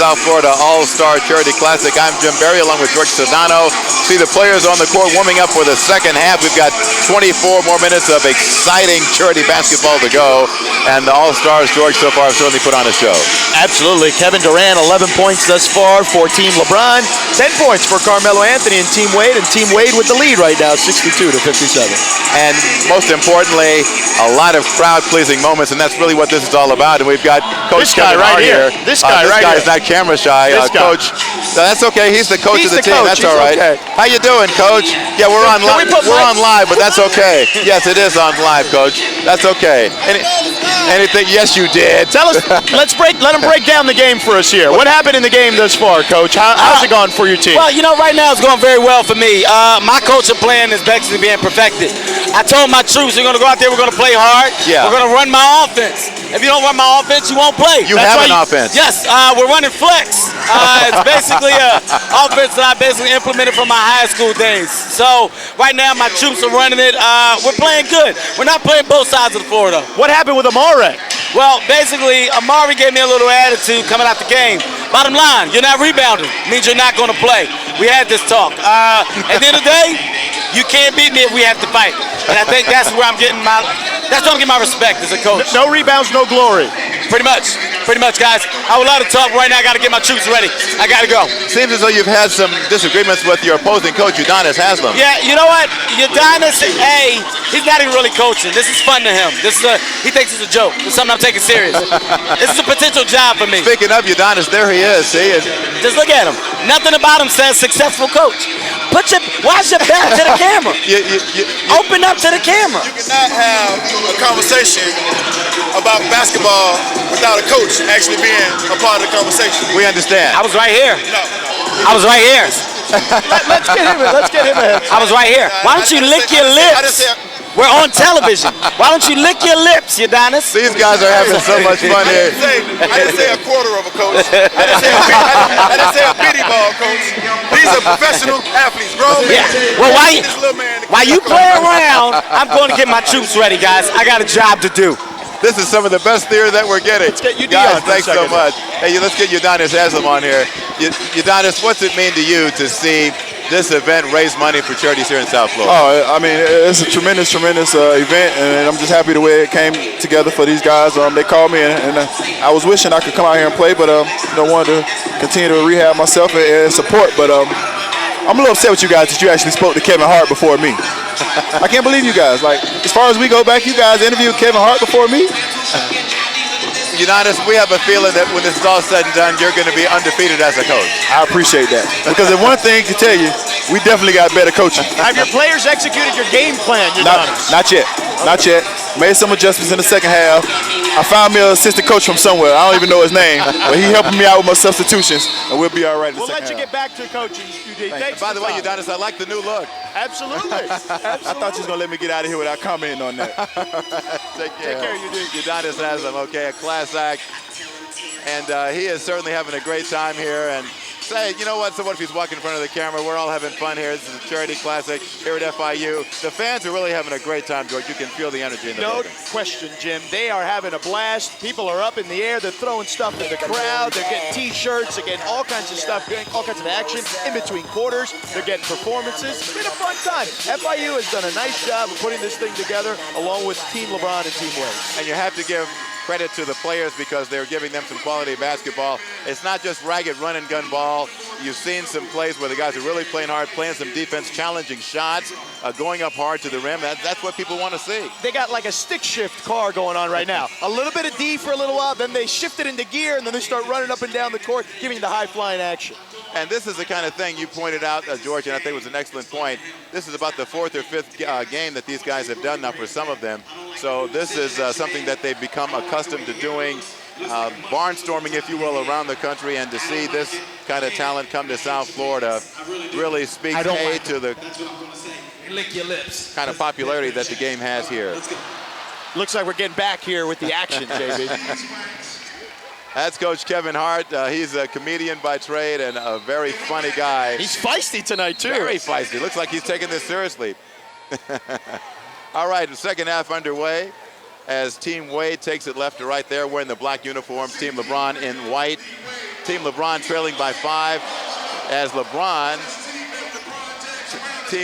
South Florida All-Star Charity Classic. I'm Jim Berry along with George Sedano. See the players on the court warming up for the second half. We've got 24 more minutes of exciting charity basketball to go. And the All-Stars, George, so far have certainly put on a show. Absolutely. Kevin Durant, 11 points thus far for Team LeBron. 10 points for Carmelo Anthony and Team Wade. And Team Wade with the lead right now, 62-57. And most importantly, a lot of crowd-pleasing moments, and that's really what this is all about. And we've got Coach Kevin Hart here. This guy right here. This guy is not camera shy. Coach, so that's okay. He's the coach of the team. That's all right. Okay. How you doing, Coach? Yeah, we're on live. We're on live, but that's okay. Yes, it is on live, Coach. That's okay. Anything? Yes, you did. Tell us. Let him break down the game for us here. What happened in the game thus far, Coach? How's it gone for your team? Well, right now it's going very well for me. My coaching plan is basically being perfected. I told my troops we're going to go out there, we're going to play hard. Yeah. We're going to run my offense. If you don't run my offense, you won't play. You have an offense. Yes, we're running flex. It's basically an offense that I basically implemented from my high school days. So right now my troops are running it. We're playing good. We're not playing both sides of the floor, though. What happened with Amare? Well, basically, Amari gave me a little attitude coming out the game. Bottom line, you're not rebounding. Means you're not going to play. We had this talk. At the end of the day, you can't beat me if we have to fight. And I think that's where I'm getting my respect as a coach. No rebounds, no glory. Pretty much, guys. I would love to talk right now. I got to get my troops ready. I got to go. Seems as though you've had some disagreements with your opposing coach, Udonis Haslem. Yeah, you know what? Udonis, he's not even really coaching. This is fun to him. He thinks it's a joke. It's something I'm taking serious. This is a potential job for me. Speaking of Udonis, there he is. See? Just look at him. Nothing about him says successful coach. Watch your back to the camera. Open up to the camera. You cannot have a conversation about basketball without a coach actually being a part of the conversation. We understand. I was right here. No. I was right here. Let's get him ahead. I was right here. Why don't you lick your lips? We're on television. Why don't you lick your lips, Udonis? These guys are having so much fun here. I didn't say a quarter of a coach. I didn't say a bitty ball coach. These are professional athletes, bro. Yeah. Well, while you play around, I'm going to get my troops ready, guys. I got a job to do. This is some of the best theater that we're getting. Let's get you guys, thanks so much. Hey, let's get Udonis Haslem on here. Udonis, what's it mean to you to see this event raise money for charities here in South Florida? Oh, I mean, it's a tremendous event, and I'm just happy the way it came together for these guys. They called me, and I was wishing I could come out here and play, but wanted to continue to rehab myself and support. But I'm a little upset with you guys that you actually spoke to Kevin Hart before me. I can't believe you guys. Like, as far as we go back, you guys interviewed Kevin Hart before me? Udonis, we have a feeling that when this is all said and done, you're going to be undefeated as a coach. I appreciate that. Because if one thing to tell you, we definitely got better coaching. Have your players executed your game plan, Udonis? Not yet. Not yet. Made some adjustments in the second half. I found me an assistant coach from somewhere. I don't even know his name. But he helping me out with my substitutions, and we'll be all right in the second half. We'll let you get back to coaching, UD. Thanks. By the way, Udonis, I like the new look. Absolutely. I thought you was going to let me get out of here without commenting on that. Take care, Udonis Haslem. Okay, a class act. And he is certainly having a great time here. And say, you know what? So what if he's walking in front of the camera? We're all having fun here. This is a charity classic here at FIU. The fans are really having a great time, George. You can feel the energy in the building. No question, Jim. They are having a blast. People are up in the air. They're throwing stuff in the crowd. They're getting T-shirts. They're getting all kinds of stuff, getting all kinds of action in between quarters. They're getting performances. It's been a fun time. FIU has done a nice job of putting this thing together along with Team LeBron and Team Wade. And you have to give credit to the players because they're giving them some quality basketball. It's not just ragged run and gun ball. You've seen some plays where the guys are really playing hard, playing some defense, challenging shots, going up hard to the rim. That's what people want to see. They got like a stick shift car going on right now. A little bit of D for a little while, then they shift it into gear, and then they start running up and down the court, giving the high-flying action. And this is the kind of thing you pointed out, George, and I think it was an excellent point. This is about the fourth or fifth game that these guys have done now for some of them. So this is something that they've become accustomed to doing, barnstorming, if you will, around the country. And to see this kind of talent come to South Florida really speaks to the kind of popularity that the game has here. Looks like we're getting back here with the action, JB. That's Coach Kevin Hart. He's a comedian by trade and a very funny guy. He's feisty tonight, too. Very feisty. Looks like he's taking this seriously. All right, the second half underway as Team Wade takes it left to right there. We're in the black uniforms. Team LeBron in white. Team LeBron trailing by 5 as Team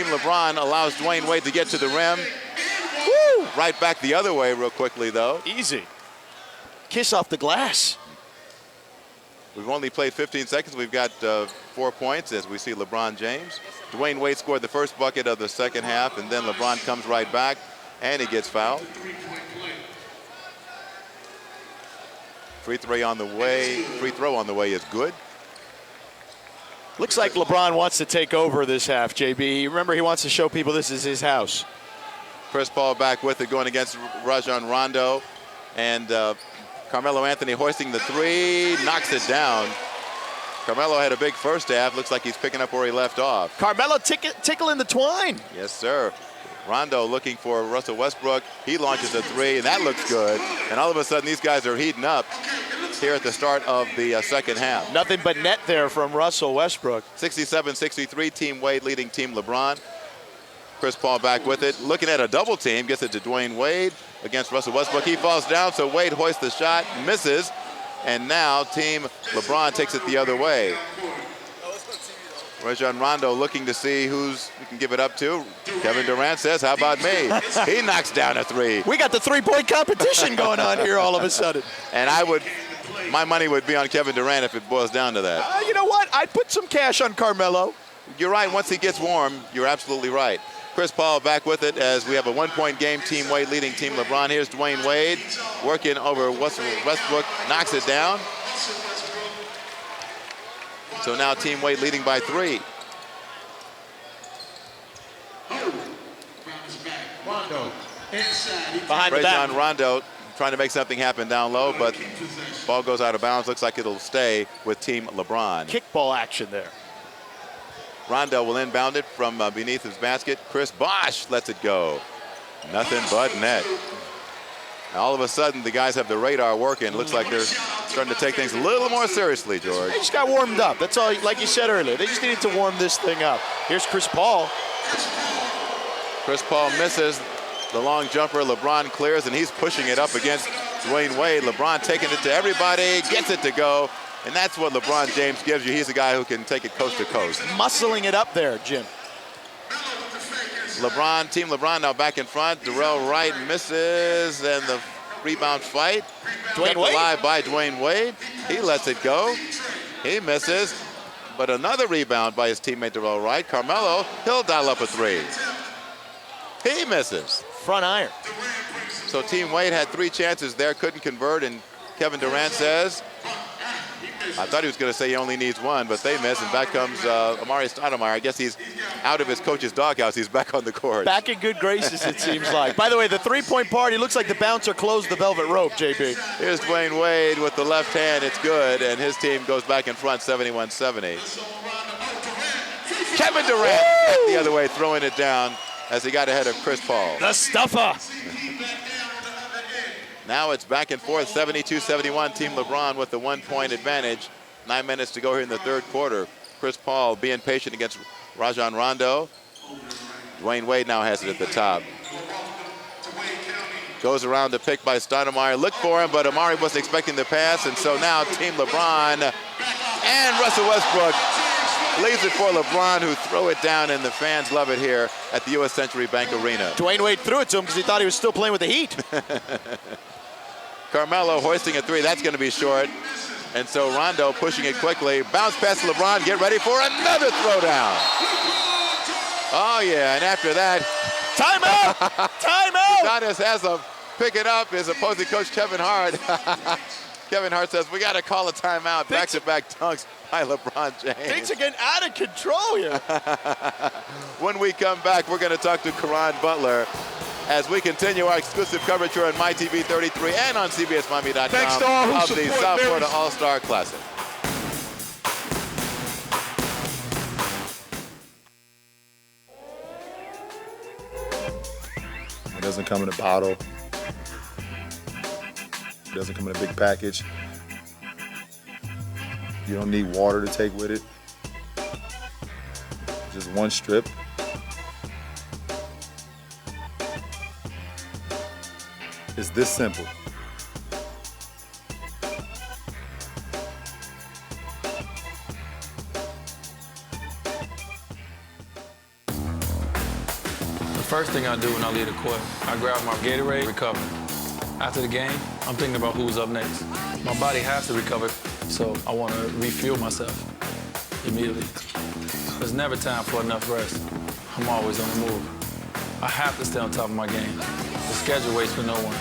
LeBron allows Dwayne Wade to get to the rim. Woo! Right back the other way real quickly, though. Easy. Kiss off the glass. We've only played 15 seconds. We've got 4 points as we see LeBron James. Dwayne Wade scored the first bucket of the second half, and then LeBron comes right back, and he gets fouled. Free throw on the way is good. Looks like LeBron wants to take over this half, JB. Remember, he wants to show people this is his house. Chris Paul back with it, going against Rajon Rondo. And Carmelo Anthony hoisting the 3, knocks it down. Carmelo had a big first half. Looks like he's picking up where he left off. Carmelo tickling the twine. Yes, sir. Rondo looking for Russell Westbrook. He launches a 3, and that looks good. And all of a sudden, these guys are heating up here at the start of the second half. Nothing but net there from Russell Westbrook. 67-63, Team Wade leading Team LeBron. Chris Paul back with it. Looking at a double team, gets it to Dwayne Wade against Russell Westbrook. He falls down, so Wade hoists the shot, misses. And now Team LeBron takes it the other way. Rajon Rondo looking to see who's we can give it up to. Kevin Durant says, how about me? He knocks down a 3. We got the three-point competition going on here all of a sudden. And my money would be on Kevin Durant if it boils down to that. You know what? I'd put some cash on Carmelo. You're right. Once he gets warm, you're absolutely right. Chris Paul back with it as we have a 1-point game. Team Wade leading Team LeBron. Here's Dwayne Wade working over Westbrook, knocks it down. So now Team Wade leading by 3. Behind the back. Rajon Rondo trying to make something happen down low, but ball goes out of bounds. Looks like it'll stay with Team LeBron. Kickball action there. Rondo will inbound it from beneath his basket. Chris Bosh lets it go. Nothing but net. And all of a sudden, the guys have the radar working. Looks like they're starting to take things a little more seriously, George. They just got warmed up. That's all, like you said earlier. They just needed to warm this thing up. Here's Chris Paul. Chris Paul misses the long jumper. LeBron clears, and he's pushing it up against Dwayne Wade. LeBron taking it to everybody, gets it to go. And that's what LeBron James gives you. He's a guy who can take it coast to coast. Muscling it up there, Jim. Team LeBron now back in front. Darrell Wright misses, and the rebound fight. Dwayne Wade. Alive by Dwayne Wade. He lets it go. He misses, but another rebound by his teammate Darrell Wright. Carmelo, he'll dial up a 3. He misses. Front iron. So Team Wade had 3 chances there, couldn't convert, and Kevin Durant says, I thought he was going to say he only needs 1, but they miss, and back comes Amari Stoudemire. I guess he's out of his coach's doghouse. He's back on the court. Back in good graces, it seems like. By the way, the three-point party looks like the bouncer closed the velvet rope, JP. Here's Dwayne Wade with the left hand. It's good, and his team goes back in front, 71-70. Kevin Durant the other way, throwing it down as he got ahead of Chris Paul. The stuffer. Now it's back and forth, 72-71. Team LeBron with the 1-point advantage. 9 minutes to go here in the third quarter. Chris Paul being patient against Rajon Rondo. Dwayne Wade now has it at the top. Goes around to pick by Stoudemire. Look for him, but Amari wasn't expecting the pass, and so now Team LeBron and Russell Westbrook leaves it for LeBron, who throw it down, and the fans love it here at the U.S. Century Bank Arena. Dwayne Wade threw it to him because he thought he was still playing with the Heat. Carmelo hoisting a 3. That's going to be short. And so Rondo pushing it quickly. Bounce past LeBron. Get ready for another throwdown. Oh, yeah. And after that, Timeout! Timeout! Adonis has him pick it up. His opposing coach, Kevin Hart. Kevin Hart says, we got to call a timeout. Back-to-back dunks by LeBron James. Things are getting out of control here. When we come back, we're going to talk to Caron Butler as we continue our exclusive coverage here on MyTV 33 and on CBSMiami.com Thanks to all who of the support South Barry. Florida All-Star Classic. It doesn't come in a bottle. It doesn't come in a big package. You don't need water to take with it. Just one strip. It's this simple. first thing I do when I leave the court, I grab my Gatorade, recover. After the game, I'm thinking about who's up next. My body has to recover, so I want to refuel myself immediately. There's never time for enough rest. I'm always on the move. I have to stay on top of my game. The schedule waits for no one.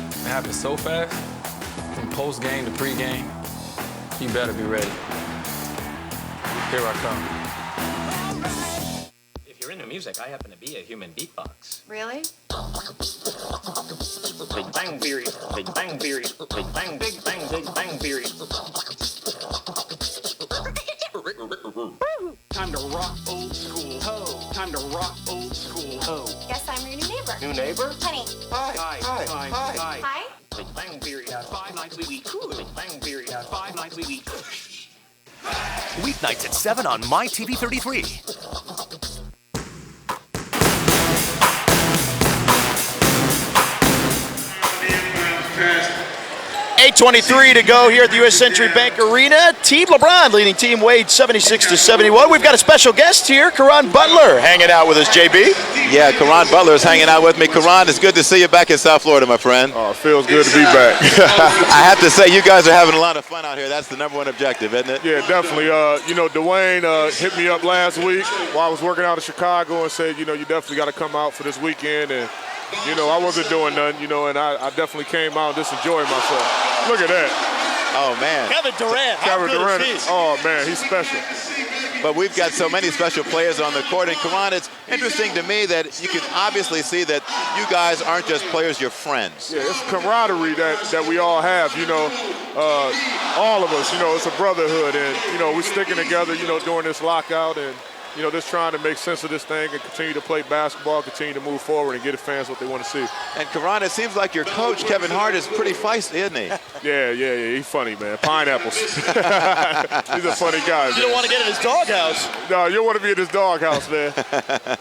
It happens so fast, from post-game to pre-game, you better be ready. Here I come. If you're into music, I happen to be a human beatbox. Really? Big Bang Theory, Big Bang Theory, Big Bang, Big Bang, Big Bang Theory. Time to rock old school. Ho. Time to rock old school. Ho. Guess I'm your new neighbor. New neighbor? Honey. Hi. Hi. Hi. Hi. Hi. Big Bang Theory has 5 nights a week. Big Bang Theory has 5 nights a week. Weeknights at 7 on MyTV33. 8:23 to go here at the U.S. Century Bank Arena. Team LeBron leading Team Wade 76-71. We've got a special guest here, Caron Butler, hanging out with us, JB. Yeah, Caron Butler is hanging out with me. Caron, it's good to see you back in South Florida, my friend. Oh, it feels good to be back. I have to say, you guys are having a lot of fun out here. That's the #1 objective, isn't it? Yeah, definitely. You know, Dwayne hit me up last week while I was working out in Chicago and said, you know, you definitely got to come out for this weekend. And, you know, I wasn't doing nothing, you know, and I definitely came out and just enjoyed myself. Look at that. Oh, man. Kevin Durant, Kevin Durant. Oh, man, he's special. But we've got so many special players on the court. And, Caron, it's interesting to me that you can obviously see that you guys aren't just players, you're friends. Yeah, it's camaraderie that we all have, you know, all of us, you know, it's a brotherhood. And, you know, we're sticking together, you know, during this lockout and, you know, just trying to make sense of this thing and continue to play basketball, continue to move forward and get the fans what they want to see. And, Caron, it seems like your coach, Kevin Hart, is pretty feisty, isn't he? Yeah, he's funny, man. Pineapples. He's a funny guy, man. You don't want to get in his doghouse. No, you don't want to be in his doghouse, man.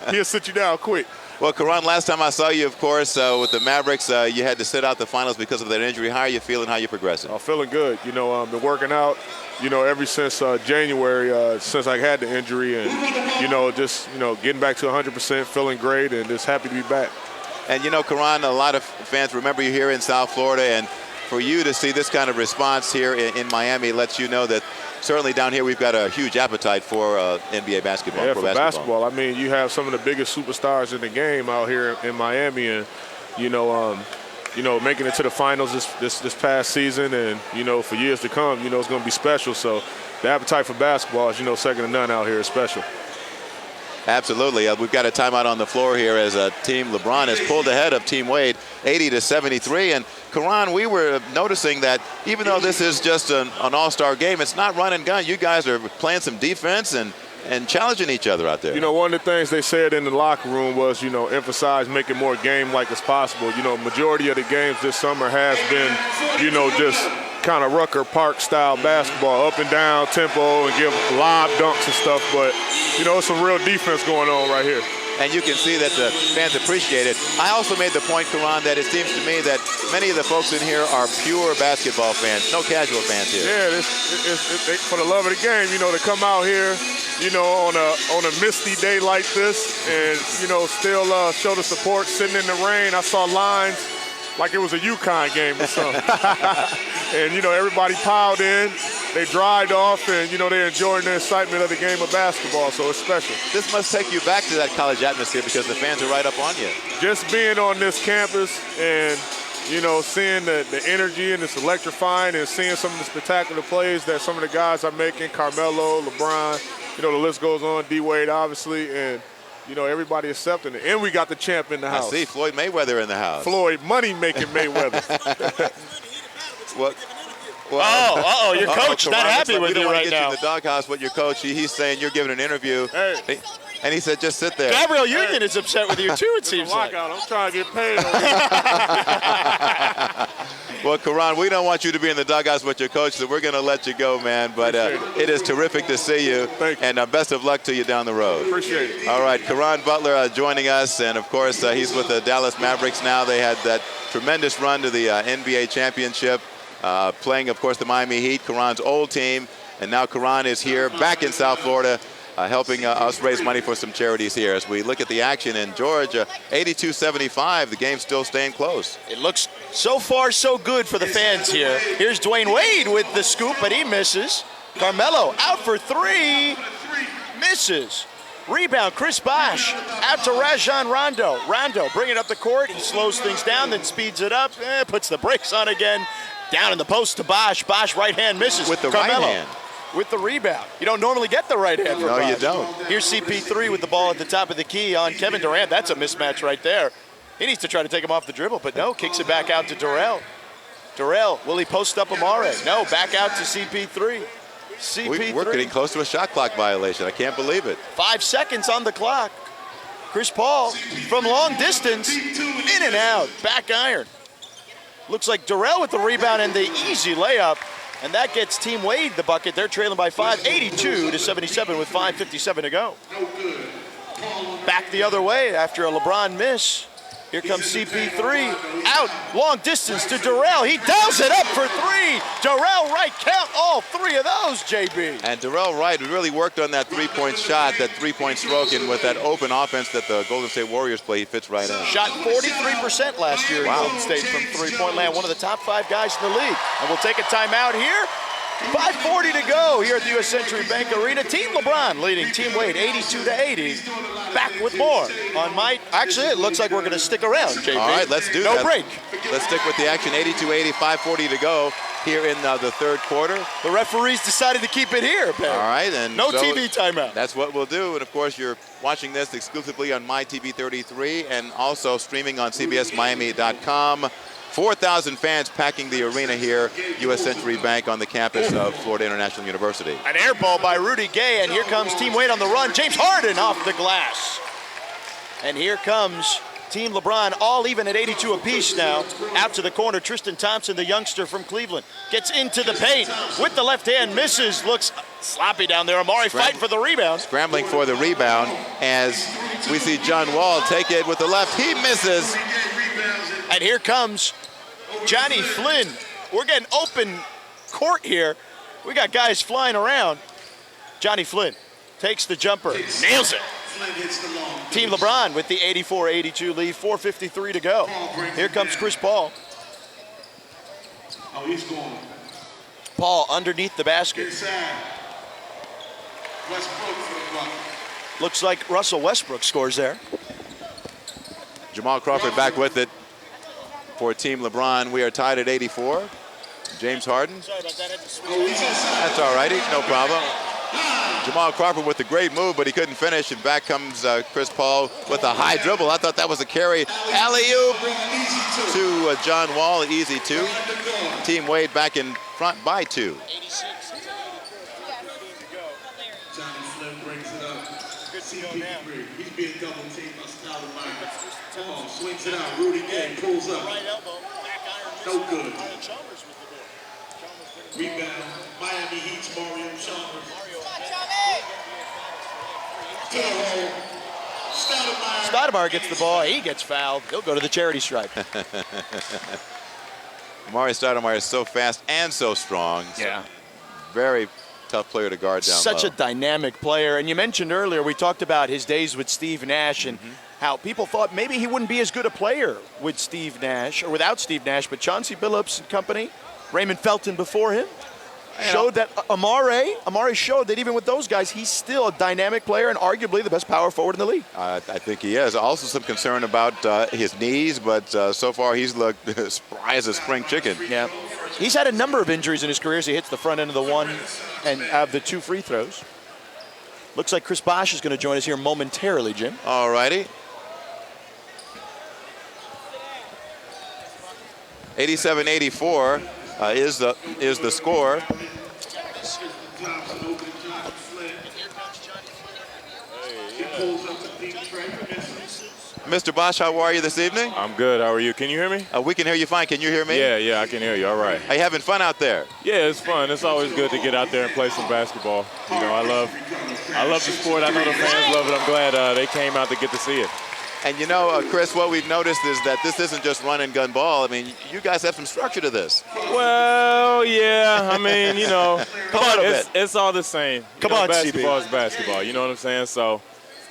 He'll sit you down quick. Well, Caron, last time I saw you, of course, with the Mavericks, you had to sit out the finals because of that injury. How are you feeling? How are you progressing? I'm feeling good. You know, I've been working out, you know, ever since January, since I had the injury, and, you know, just, you know, getting back to 100%, feeling great, and just happy to be back. And, you know, Caron, a lot of fans remember you here in South Florida, and for you to see this kind of response here in Miami lets you know that certainly down here we've got a huge appetite for NBA basketball. Yeah, for basketball. I mean, you have some of the biggest superstars in the game out here in Miami, and you know, making it to the finals this past season, and you know, for years to come, you know, it's going to be special. So the appetite for basketball is, you know, second to none out here. Is special. Absolutely. We've got a timeout on the floor here as Team LeBron has pulled ahead of Team Wade 80-73. And, Caron, we were noticing that even though this is just an all-star game, it's not run and gun. You guys are playing some defense and challenging each other out there. You know, one of the things they said in the locker room was, you know, emphasize making more game-like as possible. You know, majority of the games this summer has been, you know, just kind of Rucker Park style basketball, up and down tempo and give lob dunks and stuff. But, you know, it's some real defense going on right here. And you can see that the fans appreciate it. I also made the point, Caron, that it seems to me that many of the folks in here are pure basketball fans, no casual fans here. Yeah, for the love of the game, you know, to come out here, you know, on a misty day like this and, you know, still show the support sitting in the rain. I saw lines like it was a UConn game or something. And, you know, everybody piled in. They dried off, and, you know, they're enjoying the excitement of the game of basketball, so it's special. This must take you back to that college atmosphere because the fans are right up on you. Just being on this campus and, you know, seeing the energy, and it's electrifying, and seeing some of the spectacular plays that some of the guys are making, Carmelo, LeBron, you know, the list goes on, D-Wade, obviously, and, you know, everybody accepting it. And we got the champ in the house. I see Floyd Mayweather in the house. Floyd, money-making Mayweather. Well, your coach not happy with you right now. We don't want to get you in the doghouse with your coach. He's saying you're giving an interview. Hey. And he said, just sit there. Gabrielle Union is upset with you, too, it seems like. I'm trying to get paid. Well, Caron, we don't want you to be in the doghouse with your coach, so we're going to let you go, man. But it is terrific to see you. Thank you. And best of luck to you down the road. Appreciate it. All right, Caron Butler joining us. And, of course, he's with the Dallas Mavericks now. They had that tremendous run to the NBA championship, playing, of course, the Miami Heat, Caron's old team. And now Caron is here back in South Florida helping us raise money for some charities here. As we look at the action in Georgia, 82-75, the game's still staying close. It looks so far so good for the fans here. Here's Dwayne Wade with the scoop, but he misses. Carmelo out for three, misses. Rebound, Chris Bosh out to Rajon Rondo. Rondo bringing up the court. He slows things down, then speeds it up, puts the brakes on again. Down in the post to Bosh. Bosh right hand misses. With the Carmelo right hand. with the rebound. You don't normally get the right hand from No, Bosh. you don't. Here's CP3 with the ball at the top of the key on Kevin Durant. That's a mismatch right there. He needs to try to take him off the dribble, but no, kicks it back out to Durrell. Durrell, will he post up Amare? No, back out to CP3. CP3. We're getting close to a shot clock violation. I can't believe it. 5 seconds on the clock. Chris Paul from long distance, in and out, back iron. Looks like Durrell with the rebound and the easy layup, and that gets Team Wade the bucket. They're trailing by 5, 82-77 with 5:57 to go. Back the other way after a LeBron miss. Here comes CP3, out, long distance to Durrell. He dials it up for three. Durrell Wright, count all three of those, JB. And Durrell Wright really worked on that three-point shot, that three-point stroke, and with that open offense that the Golden State Warriors play, he fits right in. Shot 43% last year in Golden State from three-point land. One of the top 5 guys in the league. And we'll take a timeout here. 5:40 to go here at the U.S. Century Bank Arena. Team LeBron leading Team Wade 82-80. Back with more on my. Actually, it looks like we're going to stick around, JP. All right, let's do that. No break. Let's stick with the action. 82-80, 5:40 to go here in the third quarter. The referees decided to keep it here, apparently. All right, and no so TV timeout. That's what we'll do. And of course, you're watching this exclusively on MyTV33 and also streaming on CBSMiami.com. 4,000 fans packing the arena here, U.S. Century Bank on the campus of Florida International University. An air ball by Rudy Gay, and here comes Team Wade on the run. James Harden off the glass. And here comes Team LeBron, all even at 82 apiece now. Out to the corner, Tristan Thompson, the youngster from Cleveland, gets into the paint with the left hand, misses, looks sloppy down there. Amari fighting for the rebound. Scrambling for the rebound as we see John Wall take it with the left. He misses. And here comes Johnny Flynn. We're getting open court here. We got guys flying around. Johnny Flynn takes the jumper, nails it. Team LeBron with the 84-82 lead, 4:53 to go. Here comes Chris Paul. Oh, he's going. Paul underneath the basket. Looks like Russell Westbrook scores there. Jamal Crawford back with it for Team LeBron. We are tied at 84. James Harden. Sorry about that. That's all righty, no problem. Jamal Crawford with a great move, but he couldn't finish. And back comes Chris Paul with a high dribble. I thought that was a carry. Alley-oop to John Wall, easy 2. Team Wade back in front by 2. Johnny Flynn brings it up. CP3, he's being double teamed by Stoudemire. Paul swings it out. Rudy Gay pulls up. No good. Rebound. Miami Heat's Mario Chalmers. Stoudemire gets the ball. He gets fouled. He'll go to the charity stripe. Amari Stoudemire is so fast and so strong. Yeah. Very tough player to guard down Such low. a dynamic player. And you mentioned earlier, we talked about his days with Steve Nash and how people thought maybe he wouldn't be as good a player with Steve Nash or without Steve Nash, but Chauncey Billups and company, Raymond Felton before him, showed that Amari showed that even with those guys, he's still a dynamic player and arguably the best power forward in the league. I think he is. Also some concern about his knees, but so far he's looked spry as a spring chicken. Yeah. He's had a number of injuries in his career as he hits the front end of the one and of the 2 free throws. Looks like Chris Bosh is going to join us here momentarily, Jim. All righty. 87-84 is the score. Mr. Bosh, how are you this evening? I'm good. How are you? Can you hear me? We can hear you fine. Can you hear me? Yeah, I can hear you. All right. Are you having fun out there? Yeah, it's fun. It's always good to get out there and play some basketball. You know, I love the sport. I know the fans love it. I'm glad they came out to get to see it. And you know, Chris, what we've noticed is that this isn't just run and gun ball. I mean, you guys have some structure to this. Well, yeah. I mean, you know, it's all the same. Come on, basketball is basketball. You know what I'm saying? So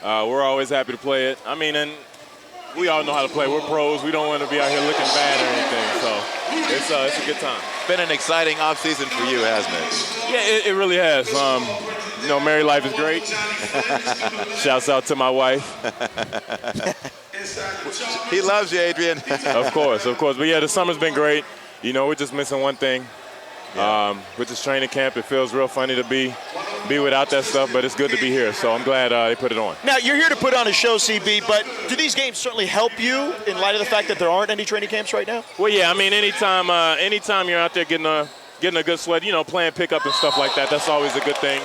we're always happy to play it. I mean, and we all know how to play. We're pros. We don't want to be out here looking bad or anything. So it's a good time. Been an exciting offseason for you, hasn't it? Yeah, it really has. You know, married life is great. Shouts out to my wife. He loves you, Adrian. Of course. But yeah, the summer's been great. You know, we're just missing one thing. With this training camp, it feels real funny to be without that stuff, but it's good to be here. So I'm glad they put it on. Now, you're here to put on a show, CB, but do these games certainly help you in light of the fact that there aren't any training camps right now? Well, yeah, I mean, anytime you're out there getting a good sweat, you know, playing pickup and stuff like that, that's always a good thing.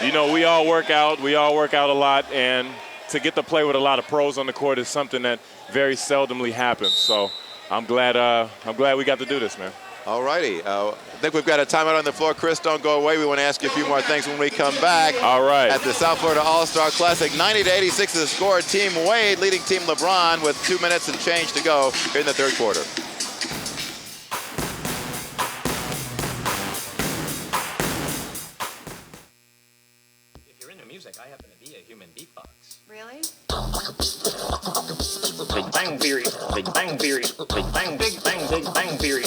You know, we all work out a lot, and to get to play with a lot of pros on the court is something that very seldomly happens. So I'm glad we got to do this, man. All righty. I think we've got a timeout on the floor. Chris, don't go away. We want to ask you a few more things when we come back. All right. At the South Florida All-Star Classic, 90-86 is the score. Team Wade leading Team LeBron with 2 minutes and change to go here in the third quarter. If you're into music, I happen to be a human beatbox. Really? Big Bang Theory. Big Bang Theory. Big Bang, Big Bang, Big Bang Theory.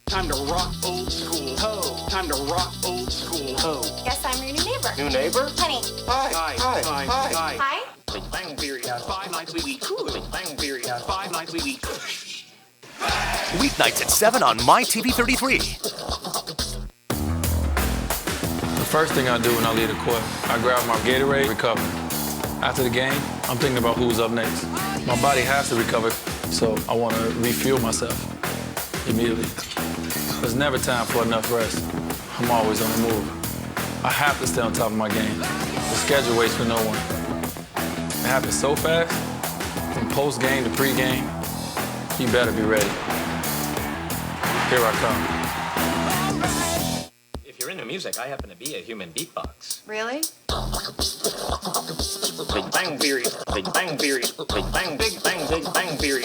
Time to rock old school. Ho. Time to rock old school. Ho. Guess I'm your new neighbor. New neighbor? Honey. Hi. Hi. Big Bang Theory. 5 nights a week. Big Bang Theory. 5 nights a week. Weeknights at 7 on MyTV33. The first thing I do when I leave the court, I grab my Gatorade, recover. After the game, I'm thinking about who's up next. My body has to recover, so I want to refuel myself immediately. There's never time for enough rest. I'm always on the move. I have to stay on top of my game. The schedule waits for no one. It happens so fast, from post-game to pre-game, you better be ready. Here I come. If you're into music, I happen to be a human beatbox. Really? Big Bang Theory. Big Bang Theory. Big Bang, Big Bang, Big Bang Theory.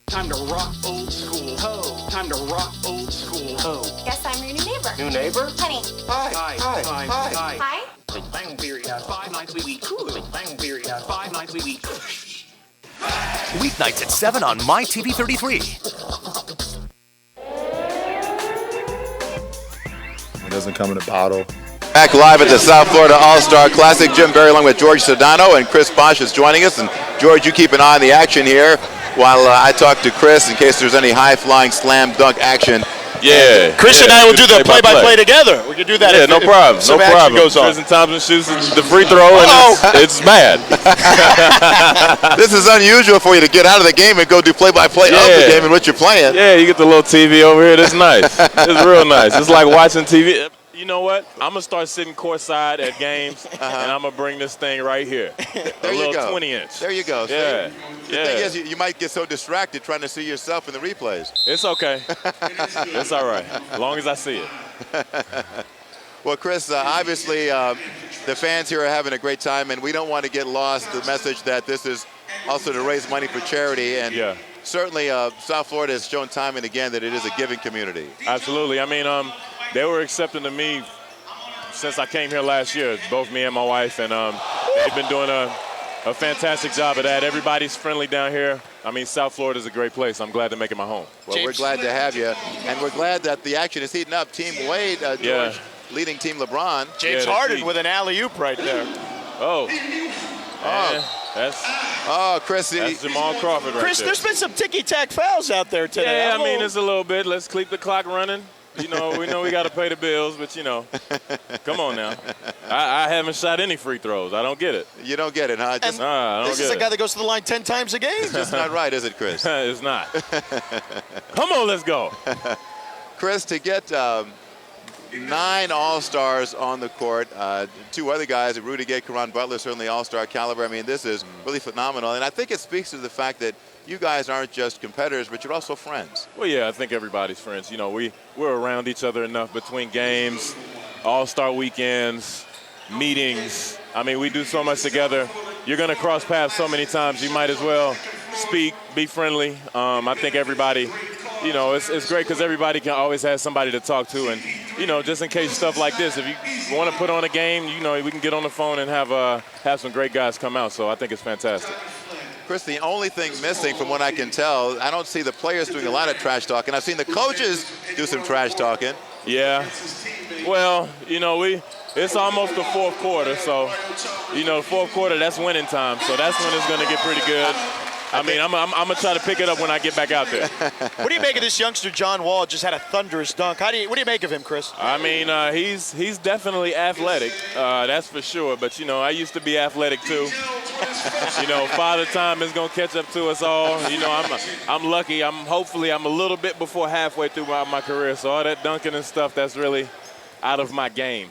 Time to rock old school. Ho. Time to rock old school. Ho. Guess I'm your new neighbor. New neighbor? Honey. Hi. Hi. Big Bang Theory. 5 nights a week. Big Bang Theory. 5 nights a week. Weeknights at 7 on MyTV33. It doesn't come in a bottle. Back live at the South Florida All-Star Classic. Jim Berry along with George Sedano, and Chris Bosch is joining us. And George, you keep an eye on the action here while I talk to Chris in case there's any high-flying slam dunk action. Yeah. Chris and I will do the play-by-play together. We can do that. Yeah, no problem. No problem. Goes on. Tristan Thompson shoots the free throw, and it's mad. This is unusual for you to get out of the game and go do play-by-play of the game in which you're playing. Yeah, you get the little TV over here. That's nice. It's real nice. It's like watching TV. You know what? I'm going to start sitting courtside at games, and I'm going to bring this thing right here. There you go. 20-inch. There you go. Yeah. The thing is, you might get so distracted trying to see yourself in the replays. It's okay. It's all right, as long as I see it. Well, Chris, obviously the fans here are having a great time, and we don't want to get lost the message that this is also to raise money for charity. And certainly South Florida has shown time and again that it is a giving community. Absolutely. I mean, they were accepting to me since I came here last year, both me and my wife, and they've been doing a fantastic job of that. Everybody's friendly down here. I mean, South Florida is a great place. I'm glad to make it my home. Well, we're glad to have you, and we're glad that the action is heating up. Team Wade, George, leading Team LeBron. James Harden with an alley-oop right there. Chris. That's Jamal Crawford right Chris, there. there's been some ticky-tack fouls out there today. Yeah, I mean, it's a little bit. Let's keep the clock running. You know, we know we got to pay the bills, but, you know, come on now. I haven't shot any free throws. I don't get it. You don't get it, huh? I don't get it. This is a guy that goes to the line 10 times a game. It's just not right, is it, Chris? It's not. Come on, let's go. Chris, to get 9 All-Stars on the court. 2 other guys, Rudy Gay, Caron Butler, certainly All-Star caliber. I mean, this is really phenomenal. And I think it speaks to the fact that you guys aren't just competitors, but you're also friends. Well, yeah, I think everybody's friends. You know, we're around each other enough between games, All-Star weekends, meetings. I mean, we do so much together. You're going to cross paths so many times, you might as well speak, be friendly. I think everybody, you know, it's great because everybody can always have somebody to talk to. And, you know, just in case stuff like this, if you want to put on a game, you know, we can get on the phone and have some great guys come out. So I think it's fantastic. Chris, the only thing missing from what I can tell, I don't see the players doing a lot of trash talking. I've seen the coaches do some trash talking. Yeah. Well, you know, it's almost the fourth quarter, so, you know, fourth quarter, that's winning time. So that's when it's going to get pretty good. I mean, I'm going to try to pick it up when I get back out there. What do you make of this youngster, John Wall, just had a thunderous dunk? What do you make of him, Chris? I mean, he's definitely athletic, that's for sure. But, you know, I used to be athletic too. You know, Father Time is going to catch up to us all. You know, I'm lucky. Hopefully I'm a little bit before halfway through my career. So all that dunking and stuff, that's really out of my game.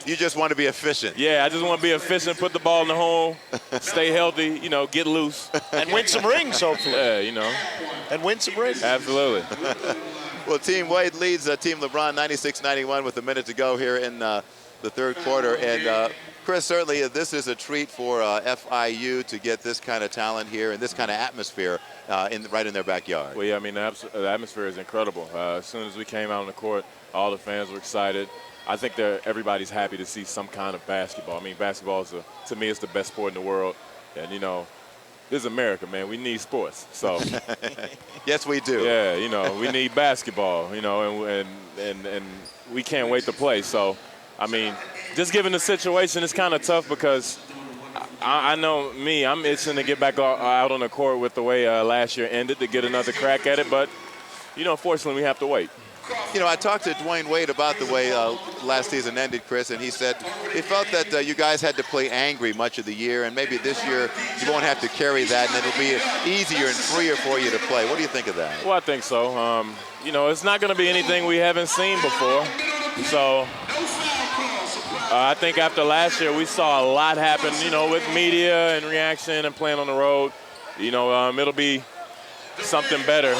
You just want to be efficient. Yeah, I just want to be efficient, put the ball in the hole, stay healthy, you know, get loose. And win some rings, hopefully. Yeah, you know. And win some rings. Absolutely. Well, Team Wade leads Team LeBron 96-91 with a minute to go here in the third quarter. And Chris, certainly this is a treat for FIU to get this kind of talent here and this kind of atmosphere right in their backyard. Well, yeah, I mean, the atmosphere is incredible. As soon as we came out on the court, all the fans were excited. I think everybody's happy to see some kind of basketball. I mean, basketball to me, it's the best sport in the world. And, you know, this is America, man. We need sports. So, yes, we do. Yeah, you know, we need basketball, you know, and we can't wait to play. So, I mean, just given the situation, it's kind of tough because I know me, I'm itching to get back out on the court with the way last year ended to get another crack at it. But, you know, unfortunately, we have to wait. You know, I talked to Dwayne Wade about the way last season ended, Chris, and he said he felt that you guys had to play angry much of the year, and maybe this year you won't have to carry that, and it'll be easier and freer for you to play. What do you think of that? Well, I think so. You know, it's not going to be anything we haven't seen before. So I think after last year, we saw a lot happen, you know, with media and reaction and playing on the road. You know, it'll be something better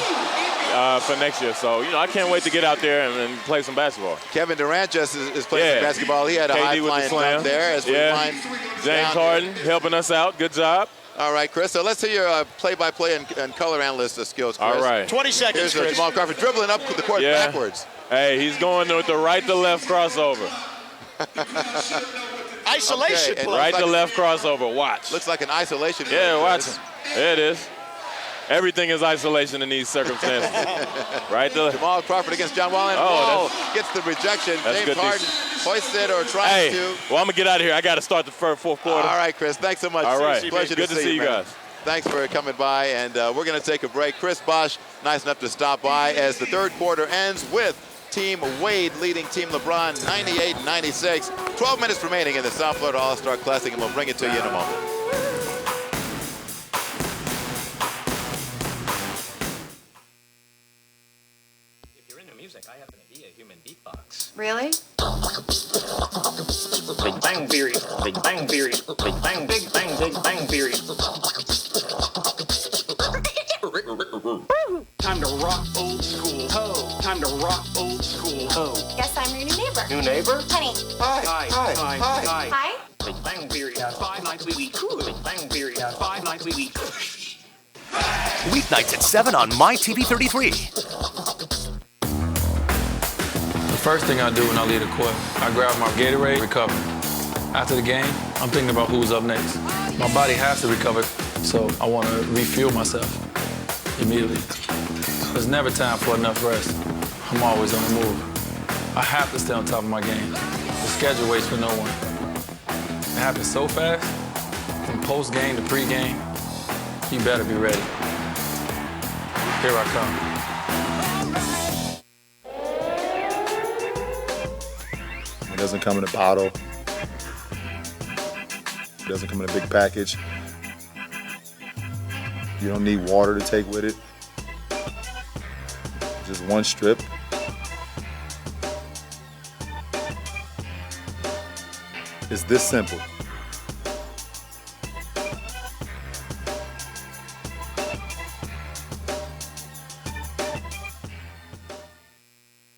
for next year. So, you know, I can't wait to get out there and play some basketball. Kevin Durant just is playing some basketball. He had a high-flying dunk there as we wind James Harden helping us out. Good job. All right, Chris. So let's see your play-by-play and color analyst skills, Chris. All right. 20 seconds, Here's Jamal Crawford dribbling up the court backwards. Hey, he's going with the right-to-left crossover. Isolation play. Right-to-left crossover. Watch. Looks like an isolation play. Yeah, watch. There it is. Everything is isolation in these circumstances. Right? Jamal Crawford against John Wall, and Wall gets the rejection. James Harden hoists it or tries to. Well, I'm going to get out of here. I got to start the fourth quarter. All right, Chris. Thanks so much. All right. Pleasure Good to see you guys. Thanks for coming by, and we're going to take a break. Chris Bosh, nice enough to stop by as the third quarter ends with Team Wade leading Team LeBron 98-96. 12 minutes remaining in the South Florida All-Star Classic, and we'll bring it to you in a moment. I happen to be a human beatbox. Really? Big Bang Theory. Big Bang Theory. Big Bang, Big Bang, Big Bang Theory. Time to rock old school. Ho. Time to rock old school. Ho. Guess I'm your new neighbor. New neighbor? Honey. Hi. Hi. Hi. Hi. Hi. Big Bang Theory. 5 nights a week. Big Bang Theory. 5 nights a week. Weeknights at 7 on MyTV33. The first thing I do when I leave the court, I grab my Gatorade, recover. After the game, I'm thinking about who's up next. My body has to recover, so I want to refuel myself immediately. There's never time for enough rest. I'm always on the move. I have to stay on top of my game. The schedule waits for no one. It happens so fast, from post-game to pre-game, you better be ready. Here I come. It doesn't come in a bottle. It doesn't come in a big package. You don't need water to take with it. Just one strip. is this simple.